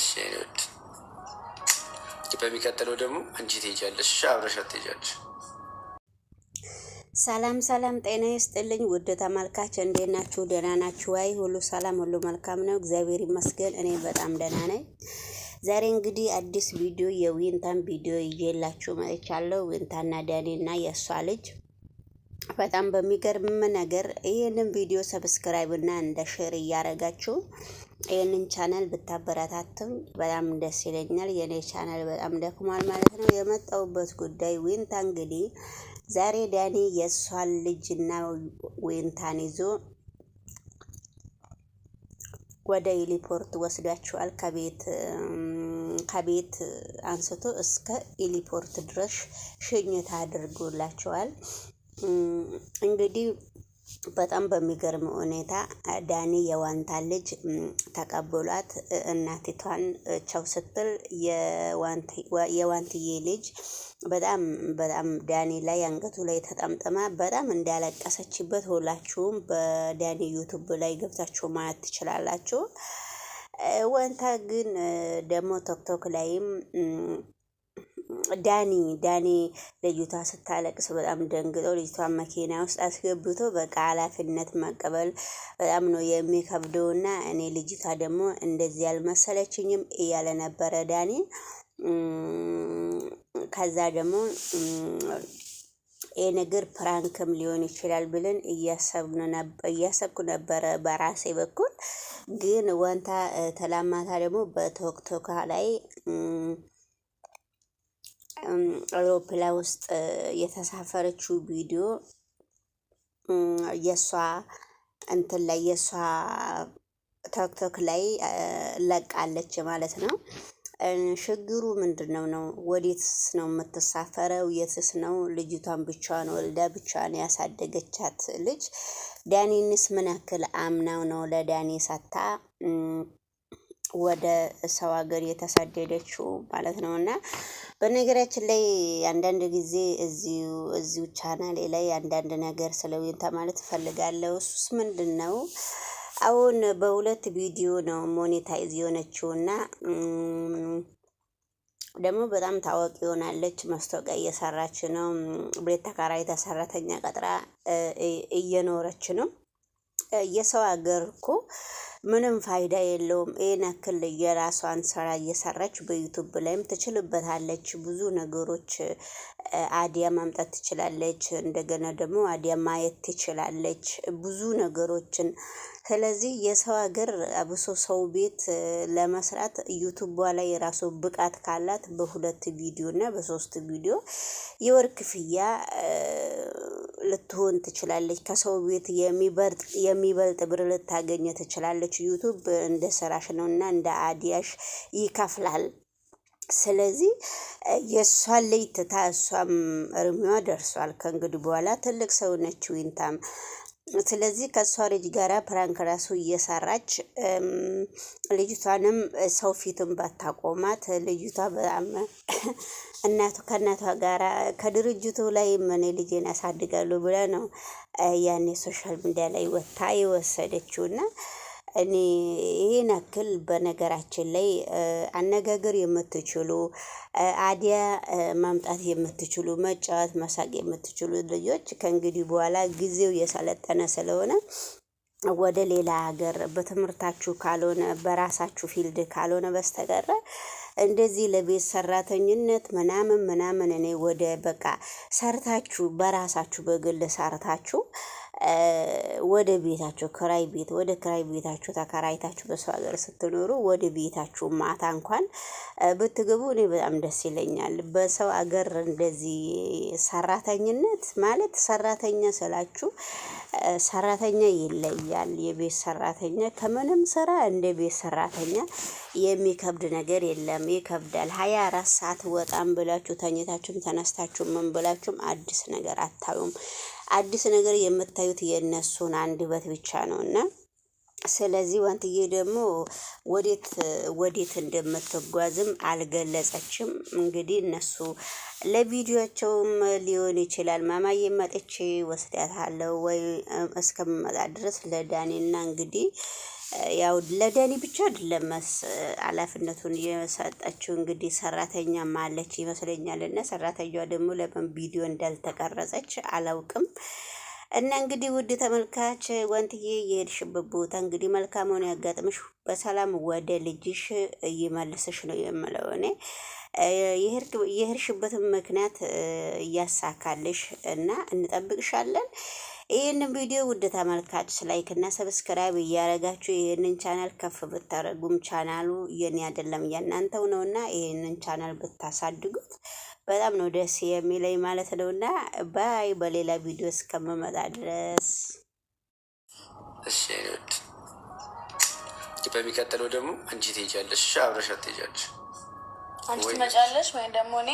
እሺ አይወድ በሚቀጥለው ደግሞ አንቺ ትሄጃለሽ፣ አብረሻት ትሄጃለሽ። ሰላም ሰላም፣ ጤና ይስጥልኝ ውድ ተመልካች፣ እንዴት ናችሁ? ደህና ናችሁ ወይ? ሁሉ ሰላም፣ ሁሉ መልካም ነው፣ እግዚአብሔር ይመስገን። እኔ በጣም ደህና ነኝ። ዛሬ እንግዲህ አዲስ ቪዲዮ የዊንታን ቪዲዮ ይዤላችሁ መጥቻለሁ። ዊንታና ዳኒና የእሷ ልጅ በጣም በሚገርም ነገር ይህንን ቪዲዮ ሰብስክራይብ እና እንደ ሼር እያረጋችሁ ይህንን ቻናል ብታበረታትም በጣም ደስ ይለኛል። የኔ ቻናል በጣም ደክሟል ማለት ነው። የመጣውበት ጉዳይ ዊንታ እንግዲህ ዛሬ ዳኒ የእሷን ልጅና ዊንታን ይዞ ወደ ኤሊፖርት ወስዷቸዋል። ከቤት አንስቶ እስከ ኤሊፖርት ድረስ ሽኝት አድርጎላቸዋል። እንግዲህ በጣም በሚገርም ሁኔታ ዳኒ የዋንታን ልጅ ተቀብሏት እናቲቷን ቻው ስትል የዋንትዬ ልጅ በጣም ዳኒ ላይ አንገቱ ላይ ተጠምጥማ በጣም እንዳለቀሰችበት ሁላችሁም በዳኒ ዩቱብ ላይ ገብታችሁ ማየት ትችላላችሁ። ዋንታ ግን ደግሞ ቶክቶክ ላይም ዳኒ ልጅቷ ስታለቅስ በጣም ደንግጦ ልጅቷን መኪና ውስጥ አስገብቶ በቃ ኃላፊነት መቀበል በጣም ነው የሚከብደውና እኔ ልጅቷ ደግሞ እንደዚህ ያልመሰለችኝም እያለ ነበረ ዳኒ። ከዛ ደግሞ ይሄ ነገር ፕራንክም ሊሆን ይችላል ብለን እያሰብኩ ነበረ በራሴ በኩል። ግን ዋንታ ተላማታ ደግሞ በቶክቶክ ላይ አውሮፕላን ውስጥ የተሳፈረችው ቪዲዮ የሷ እንትን ላይ የሷ ቶክቶክ ላይ ለቃለች ማለት ነው። ችግሩ ምንድነው ነው? ወዴትስ ነው የምትሳፈረው? የትስ ነው? ልጅቷን ብቻዋን ወልዳ ብቻዋን ያሳደገቻት ልጅ ዳኒንስ ምን ያክል አምናው ነው ለዳኒ ሰታ ወደ ሰው ሀገር የተሰደደችው ማለት ነው። እና በነገራችን ላይ አንዳንድ ጊዜ እዚሁ ቻናሌ ላይ አንዳንድ ነገር ስለ ዊንታ ማለት እፈልጋለሁ። እሱስ ምንድን ነው? አሁን በሁለት ቪዲዮ ነው ሞኔታይዝ የሆነችውና ደግሞ በጣም ታዋቂ ሆናለች። ማስታወቂያ እየሰራች ነው። ቤት ተከራይታ ሰራተኛ ቀጥራ እየኖረች ነው። የሰው ሀገር እኮ ምንም ፋይዳ የለውም። ይሄን ያክል የራሷን ስራ እየሰራች በዩቱብ ላይም ትችልበታለች። ብዙ ነገሮች አዲያ ማምጣት ትችላለች። እንደገና ደግሞ አዲያ ማየት ትችላለች ብዙ ነገሮችን። ስለዚህ የሰው ሀገር አብሶ ሰው ቤት ለመስራት ዩቱብ ላይ የራሱ ብቃት ካላት በሁለት ቪዲዮ እና በሶስት ቪዲዮ የወር ክፍያ ልትሆን ትችላለች። ከሰው ቤት የሚበልጥ ብር ልታገኘ ትችላለች። ዩቱብ እንደ ስራሽ ነውና እንደ አዲያሽ ይከፍላል። ስለዚህ የእሷን ልጅ ትታ እሷም እርሚዋ ደርሷል። ከእንግዲህ በኋላ ትልቅ ሰው ነች ዊንታም። ስለዚህ ከእሷ ልጅ ጋራ ፕራንክ ራሱ እየሰራች ልጅቷንም ሰው ፊትም ባታቆማት ልጅቷ በጣም ከእናቷ ጋራ ከድርጅቱ ላይ ምን ልጄን ያሳድጋሉ ብላ ነው ያኔ ሶሻል ሚዲያ ላይ ወታ የወሰደችውና እኔ ይሄን ያክል በነገራችን ላይ አነጋገር የምትችሉ አዲያ ማምጣት የምትችሉ መጫወት መሳቅ የምትችሉ ልጆች ከእንግዲህ በኋላ ጊዜው የሰለጠነ ስለሆነ ወደ ሌላ ሀገር በትምህርታችሁ ካልሆነ በራሳችሁ ፊልድ ካልሆነ በስተቀር እንደዚህ ለቤት ሰራተኝነት ምናምን እኔ ወደ በቃ ሰርታችሁ በራሳችሁ በግል ሰርታችሁ ወደ ቤታችሁ ወደ ክራይ ቤታችሁ ተከራይታችሁ በሰው ሀገር ስትኖሩ ወደ ቤታችሁ ማታ እንኳን ብትገቡ እኔ በጣም ደስ ይለኛል። በሰው ሀገር እንደዚህ ሰራተኝነት ማለት ሰራተኛ ስላችሁ ሰራተኛ ይለያል። የቤት ሰራተኛ ከምንም ስራ እንደ ቤት ሰራተኛ የሚከብድ ነገር የለም። ይከብዳል። 24 ሰዓት ወጣም ብላችሁ ተኝታችሁም ተነስታችሁ ምን ብላችሁም አዲስ ነገር አታዩም። አዲስ ነገር የምታዩት የእነሱን አንደበት ብቻ ነውና ስለዚህ ዋንትዬ ደግሞ ወዴት እንደምትጓዝም አልገለጸችም። እንግዲህ እነሱ ለቪዲዮቸውም ሊሆን ይችላል ማማዬ መጥቼ ወስዳታለሁ ወይ እስከምመጣ ድረስ ለዳኒና እንግዲህ ያው ለዳኒ ብቻ አይደለም ኃላፊነቱን የሰጠችው እንግዲህ ሰራተኛም አለች ይመስለኛል። እና ሰራተኛዋ ደግሞ ለምን ቪዲዮ እንዳልተቀረጸች አላውቅም። እና እንግዲህ ውድ ተመልካች ወንትዬ የሄድሽበት ቦታ እንግዲህ መልካሙን ያጋጥምሽ፣ በሰላም ወደ ልጅሽ እየመልስሽ ነው የምለው እኔ። የሄድሽበትን ምክንያት እያሳካልሽ እና እንጠብቅሻለን። ይህንን ቪዲዮ ውድ ተመልካች ላይክ እና ሰብስክራይብ እያደረጋችሁ ይህንን ቻናል ከፍ ብታደርጉም ቻናሉ የኔ አይደለም የእናንተው ነውና ይህንን ቻናል ብታሳድጉት በጣም ነው ደስ የሚለኝ ማለት ነውና፣ ባይ በሌላ ቪዲዮ እስከምመጣ ድረስ እሺ። በሚቀጥለው ደግሞ አንቺ ትሄጃለሽ፣ አብረሻት ትሄጃለሽ። አንቺ ትመጫለሽ ወይም ደግሞ እኔ